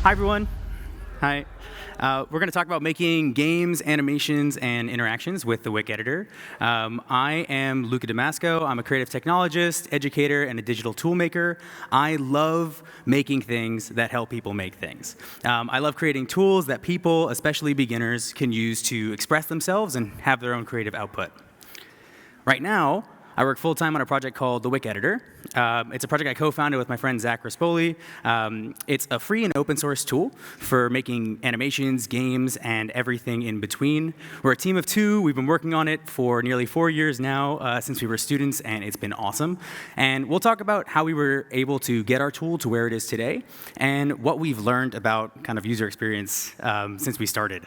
Hi, everyone. Hi. We're going to talk about making games, animations, and interactions with the Wick Editor. I am Luca Damasco. I'm a creative technologist, educator, and a digital tool maker. I love making things that help people make things. I love creating tools that people, especially beginners, can use to express themselves and have their own creative output. Right now, I work full-time on a project called the Wick Editor. It's a project I co-founded with my friend Zach Rispoli. It's a free and open source tool for making animations, games, and everything in between. We're a team of 2. We've been working on it for nearly 4 years now, since we were students, and it's been awesome. And we'll talk about how we were able to get our tool to where it is today, and what we've learned about kind of user experience since we started.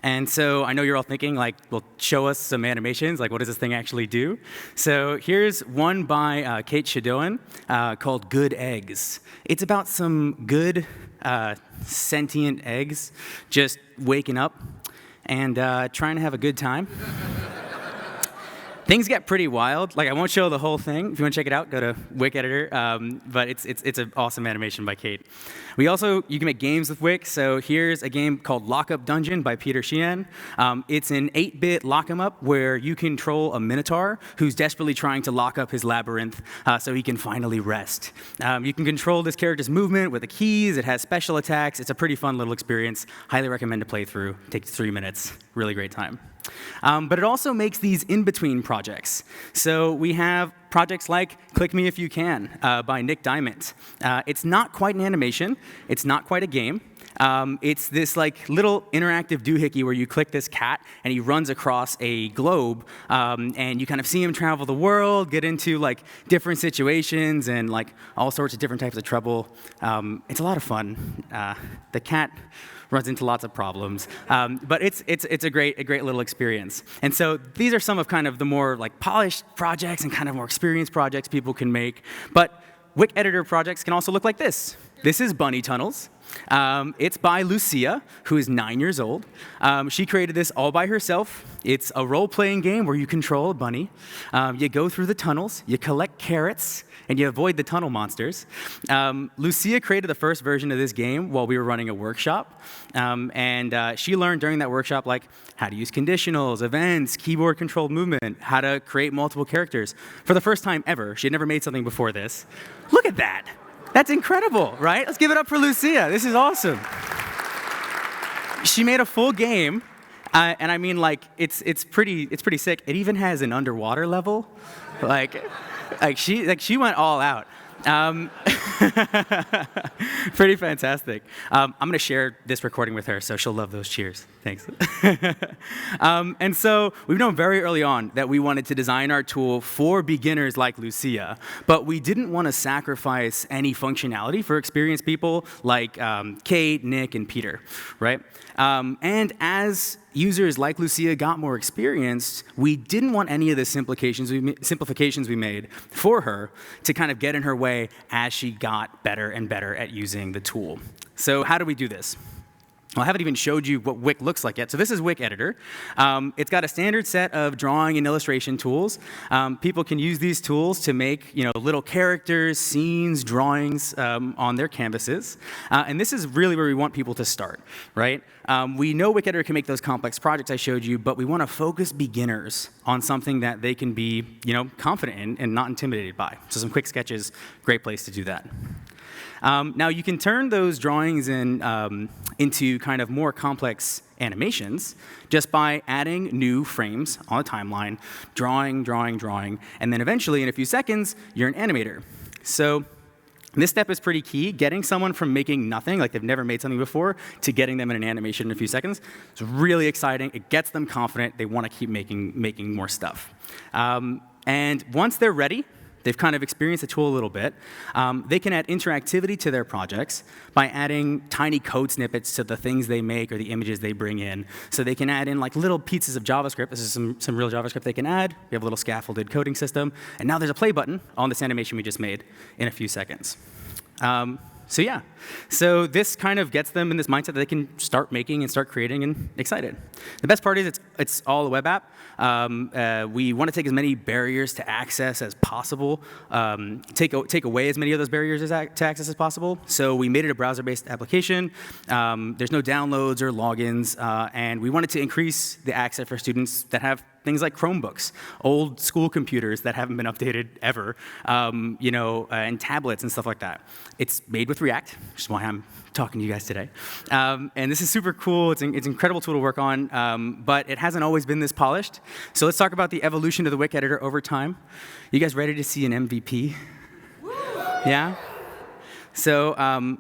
And so I know you're all thinking, like, well, show us some animations. Like, what does this thing actually do? So here's one by Kate Shadoan called Good Eggs. It's about some good sentient eggs just waking up and trying to have a good time. Things get pretty wild. Like, I won't show the whole thing. If you want to check it out, go to Wick Editor. But it's an awesome animation by Kate. You can make games with Wick. So here's a game called Lockup Dungeon by Peter Sheehan. It's an 8-bit lock 'em up where you control a minotaur who's desperately trying to lock up his labyrinth so he can finally rest. You can control this character's movement with the keys. It has special attacks. It's a pretty fun little experience. Highly recommend to play through. Takes 3 minutes. Really great time. But it also makes these in-between projects. So we have projects like Click Me If You Can by Nick Diamond. It's not quite an animation. It's not quite a game. It's this like little interactive doohickey where you click this cat and he runs across a globe, and you kind of see him travel the world, get into like different situations and like all sorts of different types of trouble. It's a lot of fun. The cat runs into lots of problems, but it's a great little experience. And so these are some of kind of the more like polished projects and kind of more experienced projects people can make. But Wick Editor projects can also look like this. This is Bunny Tunnels. It's by Lucia, who is 9 years old. She created this all by herself. It's a role-playing game where you control a bunny. You go through the tunnels, you collect carrots, and you avoid the tunnel monsters. Lucia created the first version of this game while we were running a workshop. And she learned during that workshop like how to use conditionals, events, keyboard-controlled movement, how to create multiple characters. For the first time ever, she had never made something before this. Look at that. That's incredible, right? Let's give it up for Lucia. This is awesome. She made a full game, and I mean, like, it's pretty sick. It even has an underwater level, like she went all out. Pretty fantastic. I'm going to share this recording with her, so she'll love those cheers. Thanks. And so we've known very early on that we wanted to design our tool for beginners like Lucia, but we didn't want to sacrifice any functionality for experienced people like Kate, Nick, and Peter, right? And as users like Lucia got more experienced, we didn't want any of the simplifications we made for her to kind of get in her way as she got better and better at using the tool. So how do we do this? Well, I haven't even showed you what Wick looks like yet. So this is Wick Editor. It's got a standard set of drawing and illustration tools. People can use these tools to make little characters, scenes, drawings on their canvases. And this is really where we want people to start, right? We know Wick Editor can make those complex projects I showed you, but we want to focus beginners on something that they can be confident in and not intimidated by. So some quick sketches, great place to do that. Now, you can turn those drawings into kind of more complex animations just by adding new frames on a timeline, drawing, and then eventually, in a few seconds, you're an animator. So this step is pretty key, getting someone from making nothing, like they've never made something before, to getting them in an animation in a few seconds. It's really exciting. It gets them confident. They want to keep making more stuff. And once they're ready, they've kind of experienced the tool a little bit. They can add interactivity to their projects by adding tiny code snippets to the things they make or the images they bring in. So they can add in like little pieces of JavaScript. This is some real JavaScript they can add. We have a little scaffolded coding system. And now there's a play button on this animation we just made in a few seconds. So yeah, so this kind of gets them in this mindset that they can start making and start creating and excited. The best part is it's all a web app. We want to take as many barriers to access as possible, take away as many of those barriers to access as possible. So we made it a browser-based application. There's no downloads or logins, and we wanted to increase the access for students that have things like Chromebooks, old school computers that haven't been updated ever, and tablets and stuff like that. It's made with React, which is why I'm talking to you guys today. And this is super cool. It's an incredible tool to work on, but it hasn't always been this polished. So let's talk about the evolution of the Wick Editor over time. You guys ready to see an MVP? Yeah? So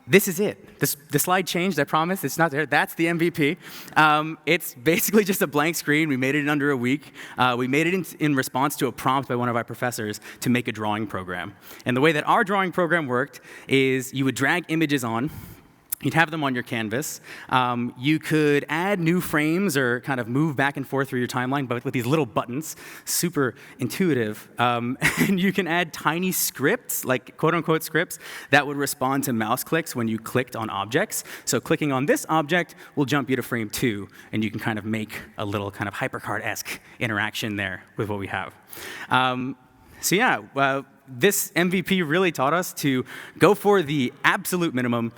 this is it. The slide changed, I promise. It's not there. That's the MVP. It's basically just a blank screen. We made it in under a week. We made it in response to a prompt by one of our professors to make a drawing program. And the way that our drawing program worked is you would drag images on. You'd have them on your canvas. You could add new frames or kind of move back and forth through your timeline, but with these little buttons, super intuitive. And you can add tiny scripts, like quote-unquote scripts, that would respond to mouse clicks when you clicked on objects. So clicking on this object will jump you to frame 2, and you can kind of make a little kind of hypercard-esque interaction there with what we have. This MVP really taught us to go for the absolute minimum.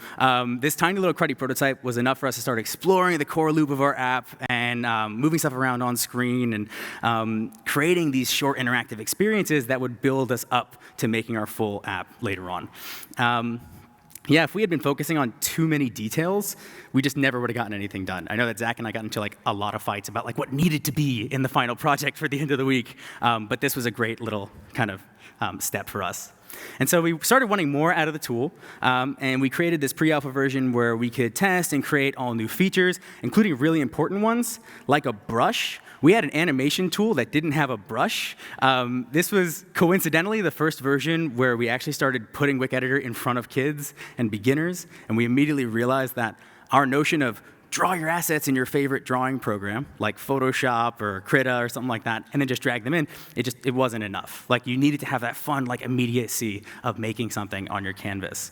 This tiny little cruddy prototype was enough for us to start exploring the core loop of our app and moving stuff around on screen and creating these short interactive experiences that would build us up to making our full app later on. If we had been focusing on too many details, we just never would have gotten anything done. I know that Zach and I got into a lot of fights about what needed to be in the final project for the end of the week, but this was a great little kind of step for us. And so we started wanting more out of the tool, and we created this pre-alpha version where we could test and create all new features, including really important ones, like a brush. We had an animation tool that didn't have a brush. This was coincidentally the first version where we actually started putting Wick Editor in front of kids and beginners, and we immediately realized that our notion of draw your assets in your favorite drawing program, like Photoshop or Krita or something like that, and then just drag them in, it wasn't enough. You needed to have that fun, immediacy of making something on your canvas.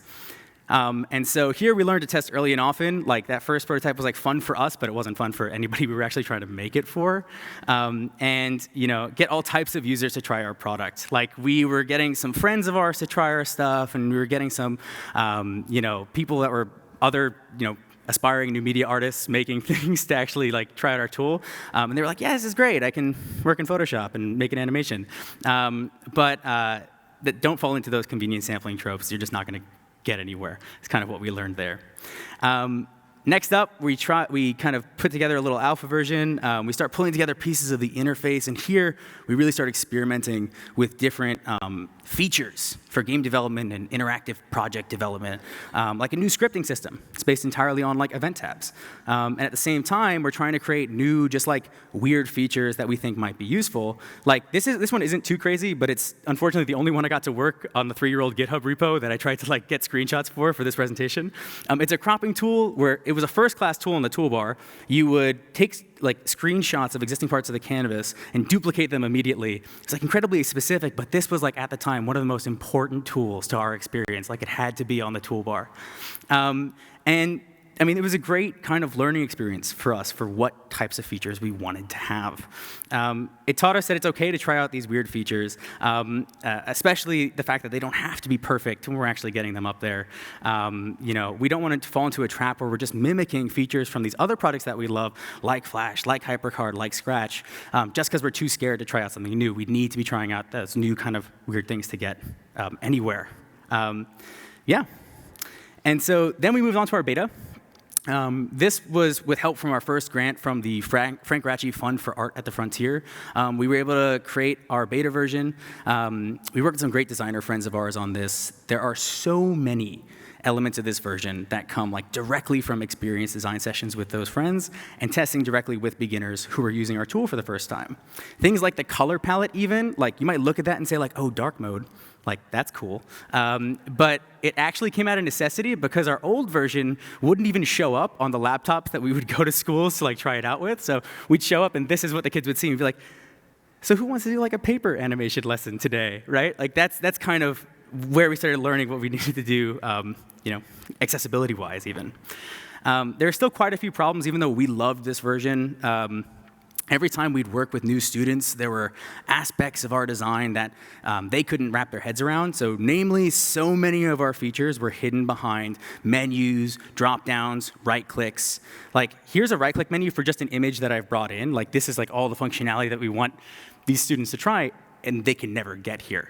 And so here we learned to test early and often. That first prototype was fun for us, but it wasn't fun for anybody we were actually trying to make it for. And get all types of users to try our product. We were getting some friends of ours to try our stuff, and we were getting some people that were other aspiring new media artists making things to actually try out our tool. And they were like, yeah, this is great. I can work in Photoshop and make an animation. But don't fall into those convenient sampling tropes. You're just not going to get anywhere. It's kind of what we learned there. Next up, we kind of put together a little alpha version. We start pulling together pieces of the interface, and here we really start experimenting with different features for game development and interactive project development, like a new scripting system. It's based entirely on event tabs. And at the same time, we're trying to create new, just weird features that we think might be useful. This one isn't too crazy, but it's unfortunately the only one I got to work on the 3-year-old GitHub repo that I tried to get screenshots for this presentation. It's a cropping tool where it was a first-class tool in the toolbar. You would take screenshots of existing parts of the canvas and duplicate them immediately. It's incredibly specific, but this was at the time one of the most important tools to our experience. It had to be on the toolbar. And it was a great kind of learning experience for us for what types of features we wanted to have. It taught us that it's okay to try out these weird features, especially the fact that they don't have to be perfect when we're actually getting them up there. We don't want to fall into a trap where we're just mimicking features from these other products that we love, like Flash, like HyperCard, like Scratch, just because we're too scared to try out something new. We need to be trying out those new kind of weird things to get anywhere. And so then we moved on to our beta. This was with help from our first grant from the Frank Ratchey Fund for Art at the Frontier. We were able to create our beta version. We worked with some great designer friends of ours on this. There are so many elements of this version that come directly from experience design sessions with those friends and testing directly with beginners who are using our tool for the first time. Things like the color palette even, you might look at that and say oh, dark mode. That's cool. But it actually came out of necessity because our old version wouldn't even show up on the laptops that we would go to schools to try it out with. So we'd show up and this is what the kids would see and be so who wants to do a paper animation lesson today, right? That's kind of where we started learning what we needed to do, accessibility-wise even. There are still quite a few problems, even though we loved this version. Every time we'd work with new students, there were aspects of our design that they couldn't wrap their heads around. So namely, so many of our features were hidden behind menus, drop-downs, right-clicks. Like, here's a right-click menu for just an image that I've brought in. Like, this is like all the functionality that we want these students to try, and they can never get here.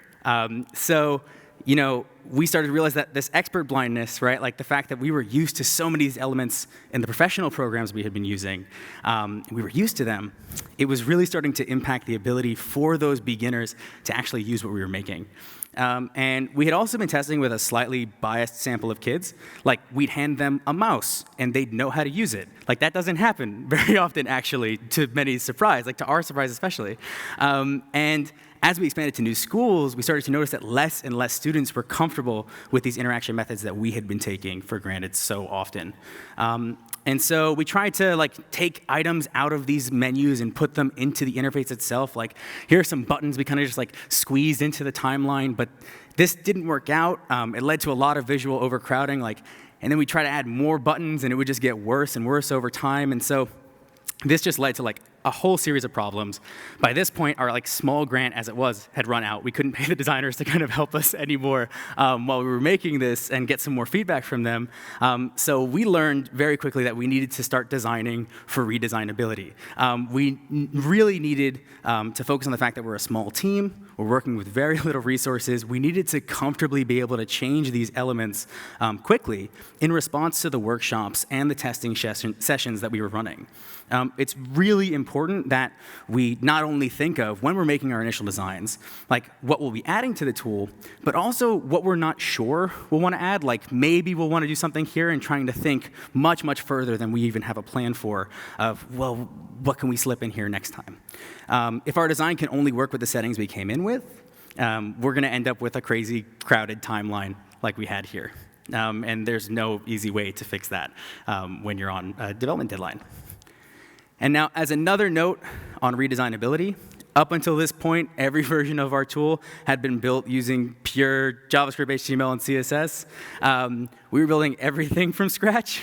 We started to realize that this expert blindness, right, like the fact that we were used to so many of these elements in the professional programs we had been using, we were used to them, it was really starting to impact the ability for those beginners to actually use what we were making. And we had also been testing with a slightly biased sample of kids. Like, we'd hand them a mouse, and they'd know how to use it. Like, that doesn't happen very often, actually, to many surprise, like to our surprise especially. And as we expanded to new schools, we started to notice that less and less students were comfortable with these interaction methods that we had been taking for granted so often. And so we tried to take items out of these menus and put them into the interface itself. Like, here are some buttons we kind of just squeezed into the timeline, but this didn't work out. It led to a lot of visual overcrowding. And then we tried to add more buttons, and it would just get worse and worse over time. And so this just led to a whole series of problems. By this point, our small grant, as it was, had run out. We couldn't pay the designers to kind of help us anymore while we were making this and get some more feedback from them. So we learned very quickly that we needed to start designing for redesignability. We really needed to focus on the fact that we're a small team. We're working with very little resources. We needed to comfortably be able to change these elements quickly in response to the workshops and the testing sessions that we were running. It's really important that we not only think of, when we're making our initial designs, what we'll be adding to the tool, but also what we're not sure we'll want to add. Maybe we'll want to do something here, and trying to think much, much further than we even have a plan for of, well, what can we slip in here next time? If our design can only work with the settings we came in with, we're going to end up with a crazy, crowded timeline like we had here. And there's no easy way to fix that when you're on a development deadline. And now, as another note on redesignability, up until this point, every version of our tool had been built using pure JavaScript, HTML, and CSS. We were building everything from scratch.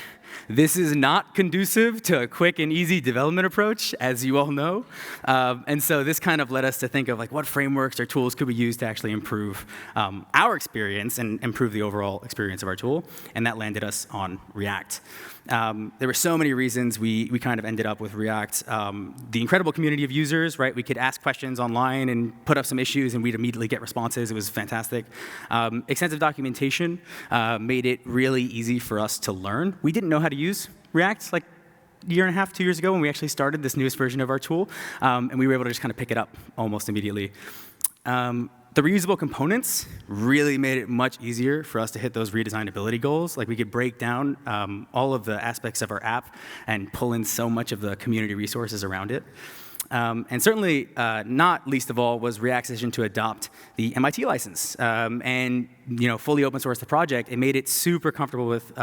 This is not conducive to a quick and easy development approach, as you all know. And so this kind of led us to think of what frameworks or tools could we use to actually improve our experience and improve the overall experience of our tool. And that landed us on React. There were so many reasons we kind of ended up with React. The incredible community of users, right? We could ask questions online and put up some issues, and we'd immediately get responses. It was fantastic. Extensive documentation made it really easy for us to learn. We didn't know how to use React a year and a half, 2 years ago when we actually started this newest version of our tool, and we were able to just kind of pick it up almost immediately. The reusable components really made it much easier for us to hit those redesignability goals. We could break down all of the aspects of our app and pull in so much of the community resources around it. And certainly, not least of all, was React's decision to adopt the MIT license and fully open source the project. It made it super comfortable with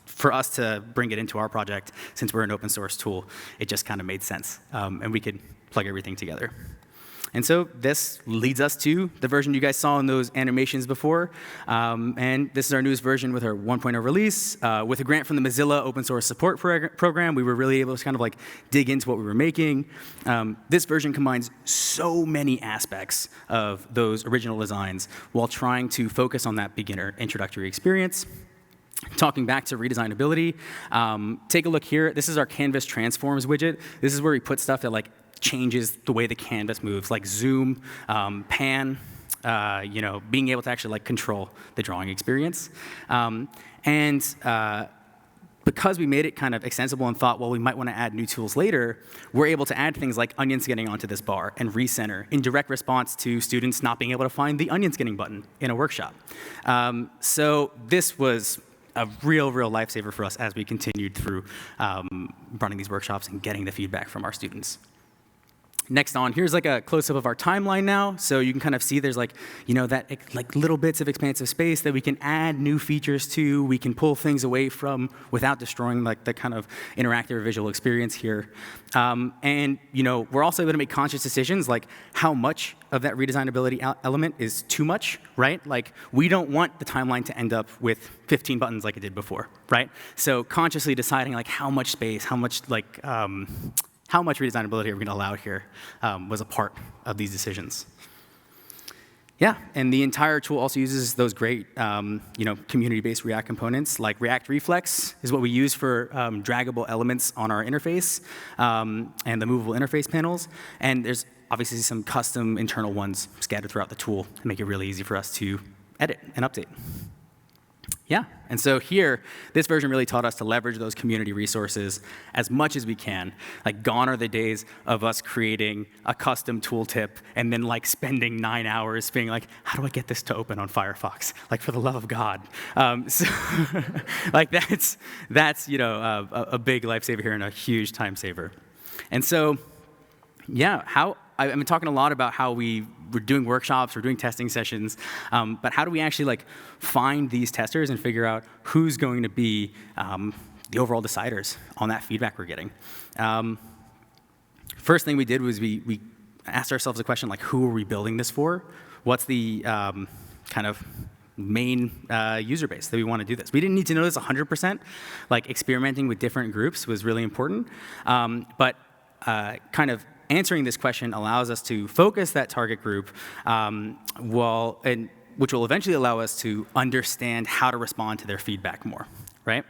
for us to bring it into our project. Since we're an open source tool, it just kind of made sense, and we could plug everything together. And so this leads us to the version you guys saw in those animations before. And this is our newest version with our 1.0 release. With a grant from the Mozilla open source support program, we were really able to kind of dig into what we were making. This version combines so many aspects of those original designs while trying to focus on that beginner introductory experience. Talking back to redesignability, take a look here. This is our Canvas Transforms widget. This is where we put stuff that changes the way the canvas moves, like zoom, pan, being able to actually control the drawing experience. Because we made it kind of extensible and thought, well, we might want to add new tools later, we're able to add things like onion skinning onto this bar and recenter in direct response to students not being able to find the onion skinning button in a workshop. So this was a real lifesaver for us as we continued through running these workshops and getting the feedback from our students. Next on, here's like a close-up of our timeline now. So you can kind of see there's like, that like little bits of expansive space that we can add new features to, we can pull things away from without destroying like the kind of interactive visual experience here. And we're also able to make conscious decisions like how much of that redesignability element is too much, right? Like we don't want the timeline to end up with 15 buttons like it did before, right? So consciously deciding like how much space, how much redesignability are we going to allow here was a part of these decisions. Yeah, and the entire tool also uses those great, community-based React components, like React Reflex is what we use for draggable elements on our interface and the movable interface panels. And there's obviously some custom internal ones scattered throughout the tool to make it really easy for us to edit and update. Yeah, and so here, this version really taught us to leverage those community resources as much as we can. Like, gone are the days of us creating a custom tooltip and then like spending 9 hours being like, how do I get this to open on Firefox? Like, for the love of God. So like that's a big lifesaver here and a huge time saver. And so, yeah, I've been talking a lot about how we're doing workshops, we're doing testing sessions, but how do we actually like find these testers and figure out who's going to be the overall deciders on that feedback we're getting? First thing we did was we asked ourselves the question like, who are we building this for? What's the kind of main user base that we want to do this? We didn't need to know this 100%. Like experimenting with different groups was really important, but kind of answering this question allows us to focus that target group, which will eventually allow us to understand how to respond to their feedback more, right?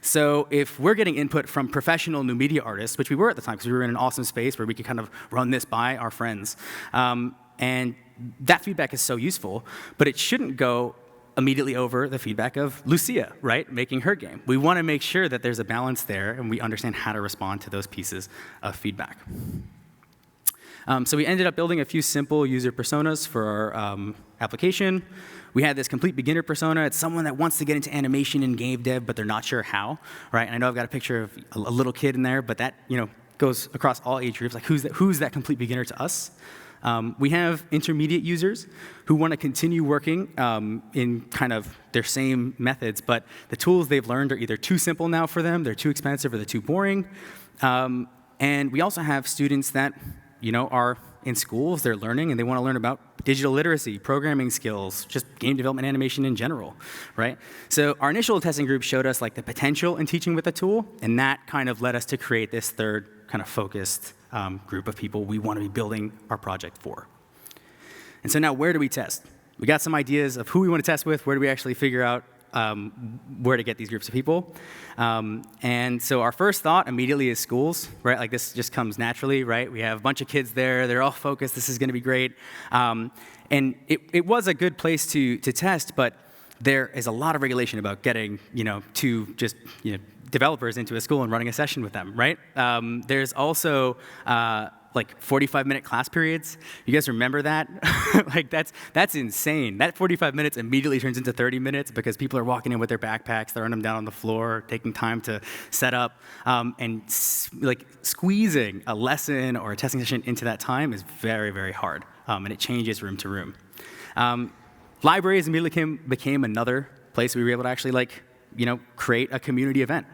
So if we're getting input from professional new media artists, which we were at the time because we were in an awesome space where we could kind of run this by our friends, and that feedback is so useful, but it shouldn't go immediately over the feedback of Lucia, right, making her game. We want to make sure that there's a balance there and we understand how to respond to those pieces of feedback. So we ended up building a few simple user personas for our application. We had this complete beginner persona. It's someone that wants to get into animation and game dev, but they're not sure how, right? And I know I've got a picture of a little kid in there, but that goes across all age groups. Like who's that complete beginner to us? We have intermediate users who want to continue working in kind of their same methods, but the tools they've learned are either too simple now for them, they're too expensive, or they're too boring. And we also have students that are in schools, they're learning, and they want to learn about digital literacy, programming skills, just game development animation in general, right? So our initial testing group showed us like the potential in teaching with the tool, and that kind of led us to create this third kind of focused group of people we want to be building our project for. And so now where do we test? We got some ideas of who we want to test with, where do we actually figure out where to get these groups of people. And so our first thought immediately is schools, right? Like this just comes naturally, right? We have a bunch of kids there. They're all focused. This is going to be great. And it was a good place to test, but there is a lot of regulation about getting, developers into a school and running a session with them, right? There's also like 45-minute class periods. You guys remember that? Like that's insane. That 45 minutes immediately turns into 30 minutes because people are walking in with their backpacks, throwing them down on the floor, taking time to set up, and like squeezing a lesson or a testing session into that time is very, very hard, and it changes room to room. Libraries immediately became another place we were able to actually create a community event.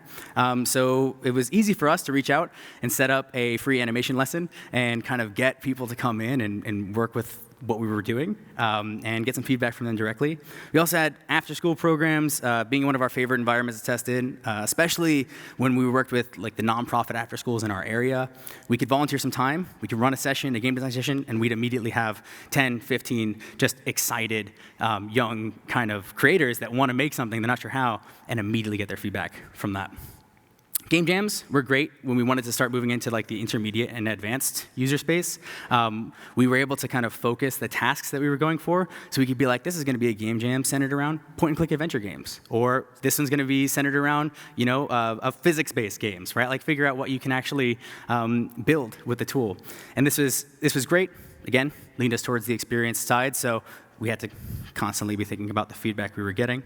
So it was easy for us to reach out and set up a free animation lesson and kind of get people to come in and work with what we were doing and get some feedback from them directly. We also had after-school programs, being one of our favorite environments to test in, especially when we worked with like the nonprofit after schools in our area. We could volunteer some time, we could run a session, a game design session, and we'd immediately have 10, 15 just excited young kind of creators that want to make something, they're not sure how, and immediately get their feedback from that. Game jams were great when we wanted to start moving into like the intermediate and advanced user space. We were able to kind of focus the tasks that we were going for, so we could be like, this is going to be a game jam centered around point-and-click adventure games, or this one's going to be centered around, a physics-based games, right? Like figure out what you can actually build with the tool. And this was great. Again, leaned us towards the experience side, so we had to constantly be thinking about the feedback we were getting.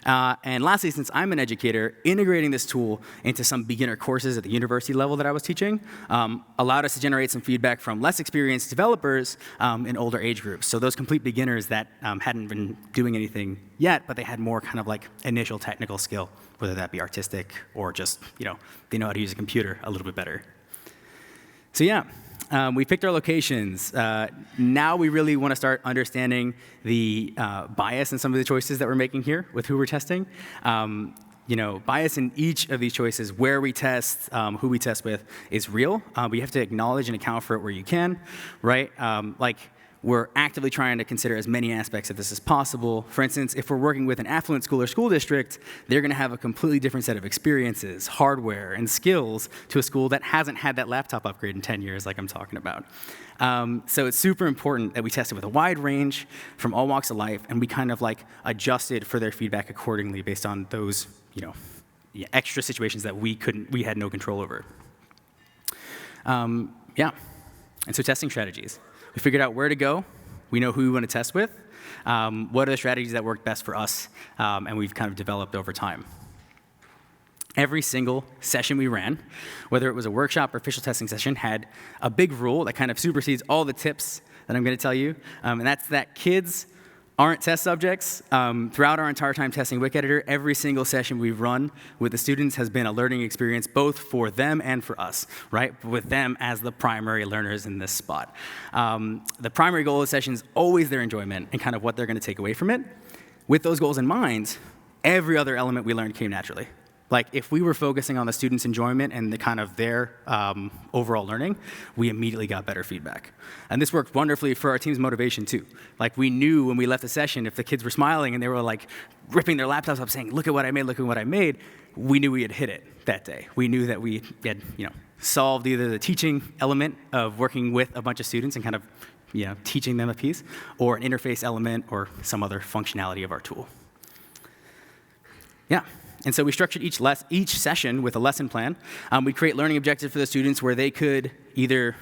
And lastly, since I'm an educator, integrating this tool into some beginner courses at the university level that I was teaching allowed us to generate some feedback from less experienced developers in older age groups. So those complete beginners that hadn't been doing anything yet, but they had more kind of like initial technical skill, whether that be artistic or just, they know how to use a computer a little bit better. So yeah. We picked our locations. Now we really want to start understanding the bias in some of the choices that we're making here with who we're testing. Bias in each of these choices, where we test, who we test with, is real. But you have to acknowledge and account for it where you can, right? We're actively trying to consider as many aspects of this as possible. For instance, if we're working with an affluent school or school district, they're going to have a completely different set of experiences, hardware, and skills to a school that hasn't had that laptop upgrade in 10 years like I'm talking about. So it's super important that we test it with a wide range from all walks of life, and we kind of adjust it for their feedback accordingly based on those extra situations that we had no control over. And so testing strategies. We figured out where to go. We know who we want to test with. What are the strategies that work best for us? And we've kind of developed over time. Every single session we ran, whether it was a workshop or official testing session, had a big rule that kind of supersedes all the tips that I'm going to tell you. And that's that kids aren't test subjects. Throughout our entire time testing Wick Editor, every single session we've run with the students has been a learning experience both for them and for us, right? With them as the primary learners in this spot. The primary goal of the session is always their enjoyment and kind of what they're going to take away from it. With those goals in mind, every other element we learned came naturally. If we were focusing on the students' enjoyment and the kind of their overall learning, we immediately got better feedback. And this worked wonderfully for our team's motivation, too. We knew when we left the session, if the kids were smiling and they were, ripping their laptops up saying, look at what I made, look at what I made, we knew we had hit it that day. We knew that we had, solved either the teaching element of working with a bunch of students and kind of, teaching them a piece, or an interface element or some other functionality of our tool. Yeah. And so we structured each session with a lesson plan. We create learning objectives for the students where they could either,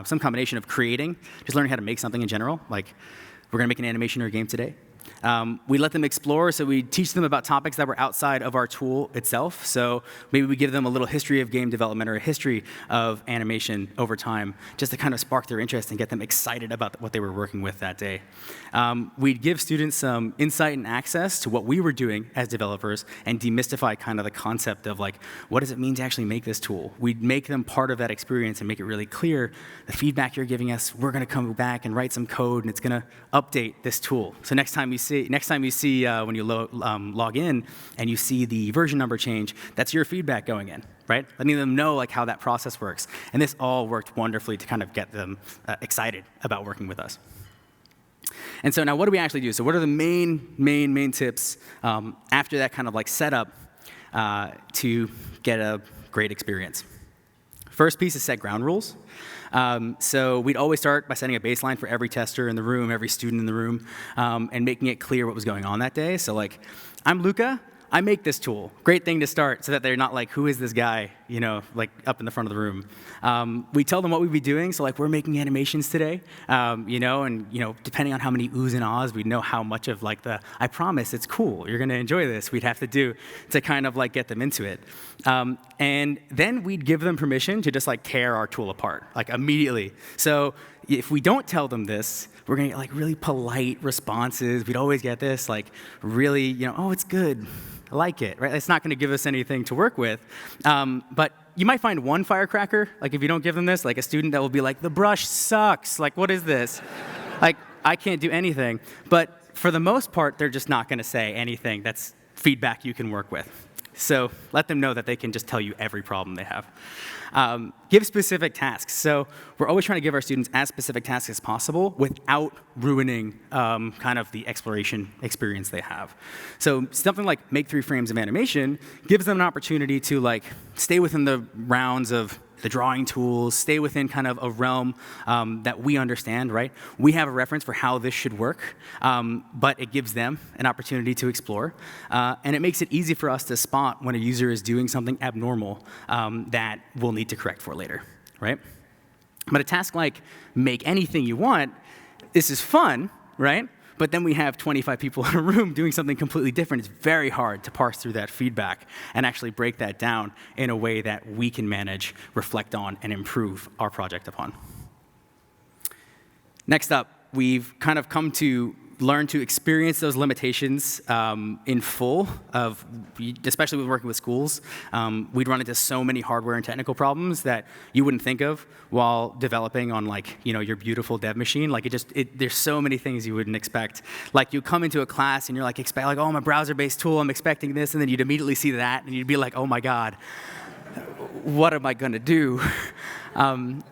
some combination of creating, just learning how to make something in general, like we're going to make an animation or a game today. We let them explore, so we teach them about topics that were outside of our tool itself. So maybe we give them a little history of game development or a history of animation over time, just to kind of spark their interest and get them excited about what they were working with that day. We'd give students some insight and access to what we were doing as developers and demystify kind of the concept of what does it mean to actually make this tool? We'd make them part of that experience and make it really clear, the feedback you're giving us, we're going to come back and write some code and it's going to update this tool. So next time you see when you log in and you see the version number change, that's your feedback going in, right? Letting them know how that process works. And this all worked wonderfully to kind of get them excited about working with us. And so now what do we actually do? So what are the main tips after that kind of setup to get a great experience? First piece is set ground rules. So we'd always start by setting a baseline for every tester in the room, every student in the room, and making it clear what was going on that day. So I'm Luca. I make this tool. Great thing to start so that they're not who is this guy, up in the front of the room. We tell them what we'd be doing. So we're making animations today, and depending on how many oohs and ahs, we'd know how much of I promise it's cool, you're going to enjoy this, we'd have to do to kind of get them into it. And then we'd give them permission to just tear our tool apart, immediately. So if we don't tell them this, we're going to get really polite responses. We'd always get this really, oh, it's good. I like it, right? It's not going to give us anything to work with. But you might find one firecracker, if you don't give them this, a student that will be the brush sucks. What is this? I can't do anything. But for the most part, they're just not going to say anything that's feedback you can work with. So let them know that they can just tell you every problem they have. Give specific tasks. So we're always trying to give our students as specific tasks as possible without ruining kind of the exploration experience they have. So something like make 3 frames of animation gives them an opportunity to stay within the rounds of the drawing tools, stay within kind of a realm that we understand, right? We have a reference for how this should work, but it gives them an opportunity to explore. And it makes it easy for us to spot when a user is doing something abnormal that we'll need to correct for later, right? But a task like make anything you want, this is fun, right? But then we have 25 people in a room doing something completely different. It's very hard to parse through that feedback and actually break that down in a way that we can manage, reflect on, and improve our project upon. Next up, we've kind of come to learn to experience those limitations in full, especially with working with schools. We'd run into so many hardware and technical problems that you wouldn't think of while developing on your beautiful dev machine. There's so many things you wouldn't expect. Like you come into a class and you're like, oh, I'm a browser-based tool, I'm expecting this, and then you'd immediately see that and you'd be like, oh my God, what am I gonna do? And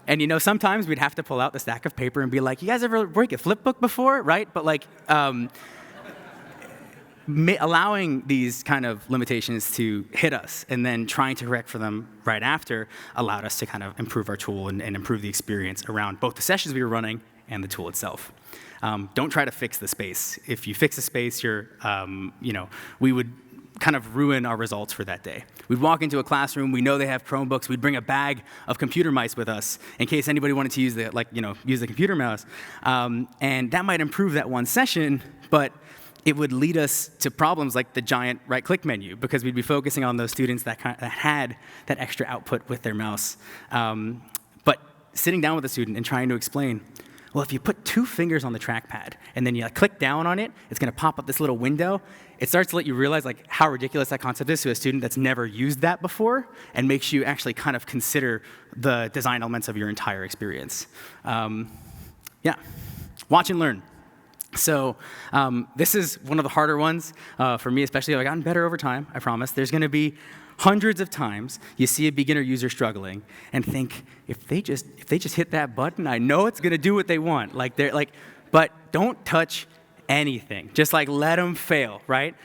sometimes we'd have to pull out the stack of paper and be like, you guys ever break a flipbook before, right? But allowing these kind of limitations to hit us and then trying to correct for them right after allowed us to kind of improve our tool and improve the experience around both the sessions we were running and the tool itself. Don't try to fix the space. If you fix the space, we would kind of ruin our results for that day. We'd walk into a classroom, we know they have Chromebooks, we'd bring a bag of computer mice with us in case anybody wanted to use the computer mouse. And that might improve that one session, but it would lead us to problems like the giant right-click menu, because we'd be focusing on those students that had that extra output with their mouse. But sitting down with a student and trying to explain, well, if you put 2 fingers on the trackpad and then you click down on it, it's going to pop up this little window. It starts to let you realize how ridiculous that concept is to a student that's never used that before, and makes you actually kind of consider the design elements of your entire experience. Watch and learn. So this is one of the harder ones for me, especially. I've gotten better over time, I promise. There's going to be hundreds of times you see a beginner user struggling and think, if they just hit that button, I know it's going to do what they want. But don't touch anything. Just let them fail, right?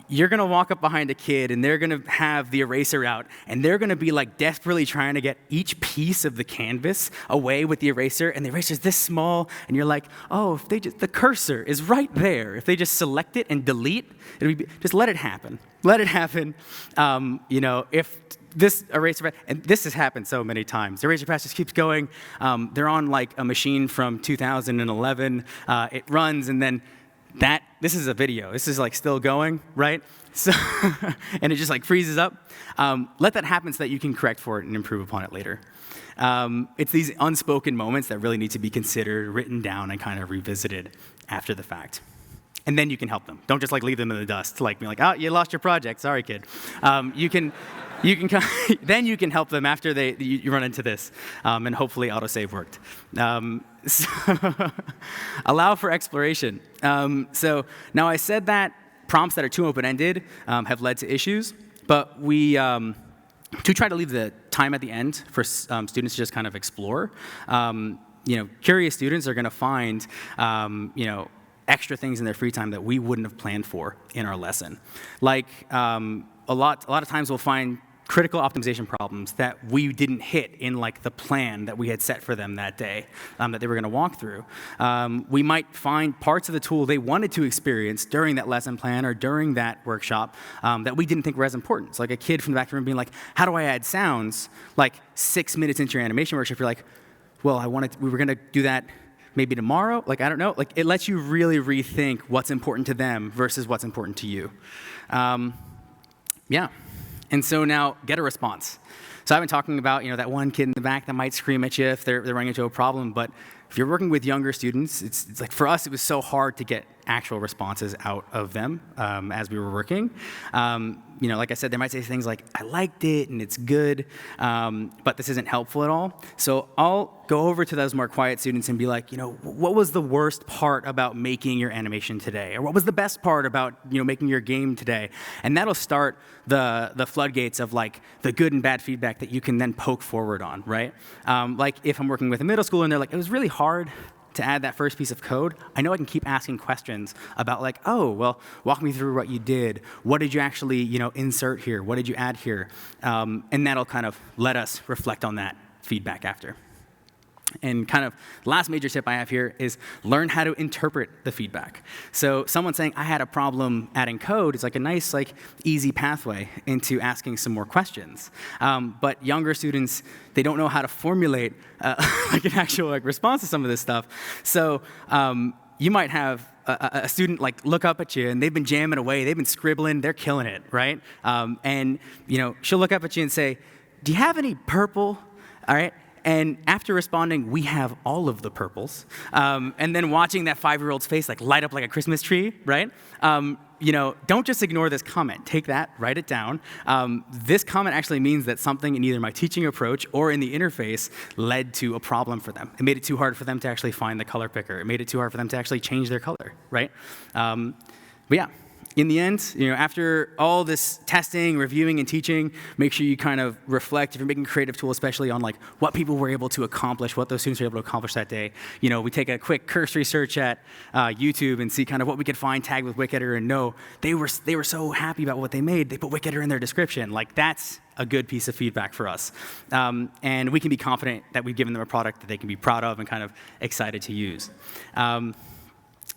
You're going to walk up behind a kid, and they're going to have the eraser out, and they're going to be desperately trying to get each piece of the canvas away with the eraser, and the eraser's this small, and you're like, oh, if the cursor is right there. If they just select it and delete, just let it happen. Let it happen. If this eraser, and this has happened so many times. The eraser pass just keeps going. They're on a machine from 2011. It runs, and then this is a video. This is still going, right? So, and it just freezes up. Let that happen so that you can correct for it and improve upon it later. It's these unspoken moments that really need to be considered, written down, and kind of revisited after the fact. And then you can help them. Don't just leave them in the dust, be oh, you lost your project. Sorry, kid. Then you can help them after you run into this, and hopefully autosave worked. So allow for exploration. So now I said that prompts that are too open-ended have led to issues, but we to try to leave the time at the end for students to just kind of explore. Curious students are going to find extra things in their free time that we wouldn't have planned for in our lesson. A lot of times we'll find critical optimization problems that we didn't hit in the plan that we had set for them that day that they were going to walk through. We might find parts of the tool they wanted to experience during that lesson plan or during that workshop that we didn't think were as important. It's like a kid from the back of the room being how do I add sounds? 6 minutes into your animation workshop, you're well, we were going to do that maybe tomorrow? I don't know. It lets you really rethink what's important to them versus what's important to you. And so now, get a response. So I've been talking about that one kid in the back that might scream at you if they're running into a problem. But if you're working with younger students, it's for us, it was so hard to get actual responses out of them as we were working. Like I said, they might say things like, I liked it and it's good, but this isn't helpful at all. So I'll go over to those more quiet students and be what was the worst part about making your animation today? Or what was the best part about making your game today? And that'll start the floodgates of the good and bad feedback that you can then poke forward on, right? If I'm working with a middle schooler and they're it was really hard to add that first piece of code, I know I can keep asking questions about oh, well, walk me through what you did. What did you actually, insert here? What did you add here? And that'll kind of let us reflect on that feedback after. And kind of the last major tip I have here is learn how to interpret the feedback. So someone saying, I had a problem adding code is a nice, easy pathway into asking some more questions. But younger students, they don't know how to formulate an actual response to some of this stuff. So you might have a student like look up at you, and they've been jamming away, they've been scribbling, they're killing it, right? And she'll look up at you and say, "Do you have any purple?" All right. And after responding, "We have all of the purples," and then watching that 5-year-old's face like light up like a Christmas tree, right? Don't just ignore this comment. Take that, write it down. This comment actually means that something in either my teaching approach or in the interface led to a problem for them. It made it too hard for them to actually find the color picker. It made it too hard for them to actually change their color, right? But yeah. In the end, after all this testing, reviewing, and teaching, make sure you kind of reflect, if you're making a creative tool, especially on like what people were able to accomplish, what those students were able to accomplish that day. We take a quick cursory search at YouTube and see kind of what we could find tagged with Wick Editor, and know they were so happy about what they made, they put Wick Editor in their description. Like, that's a good piece of feedback for us. And we can be confident that we've given them a product that they can be proud of and kind of excited to use.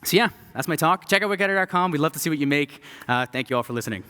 So yeah, that's my talk. Check out wickeditor.com. We'd love to see what you make. Thank you all for listening.